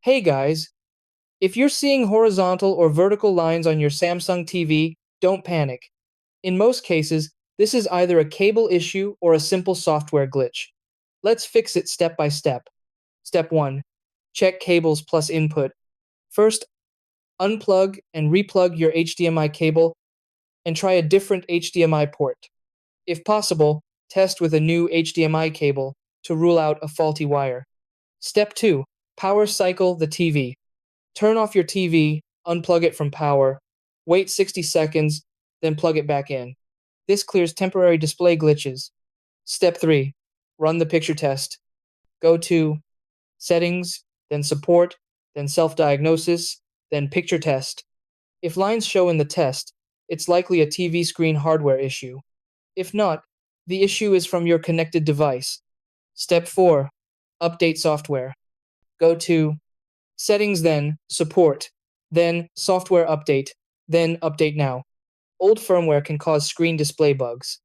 Hey guys, if you're seeing horizontal or vertical lines on your Samsung TV, don't panic. In most cases, this is either a cable issue or a simple software glitch. Let's fix it step by step. Step 1. Check cables plus input. First, unplug and replug your HDMI cable and try a different HDMI port. If possible, test with a new HDMI cable to rule out a faulty wire. Step 2. Power cycle the TV. Turn off your TV, unplug it from power, wait 60 seconds, then plug it back in. This clears temporary display glitches. Step 3. Run the picture test. Go to Settings, then Support, then Self-Diagnosis, then Picture Test. If lines show in the test, it's likely a TV screen hardware issue. If not, the issue is from your connected device. Step 4. Update software. Go to Settings, then Support, then Software Update, then Update Now. Old firmware can cause screen display bugs.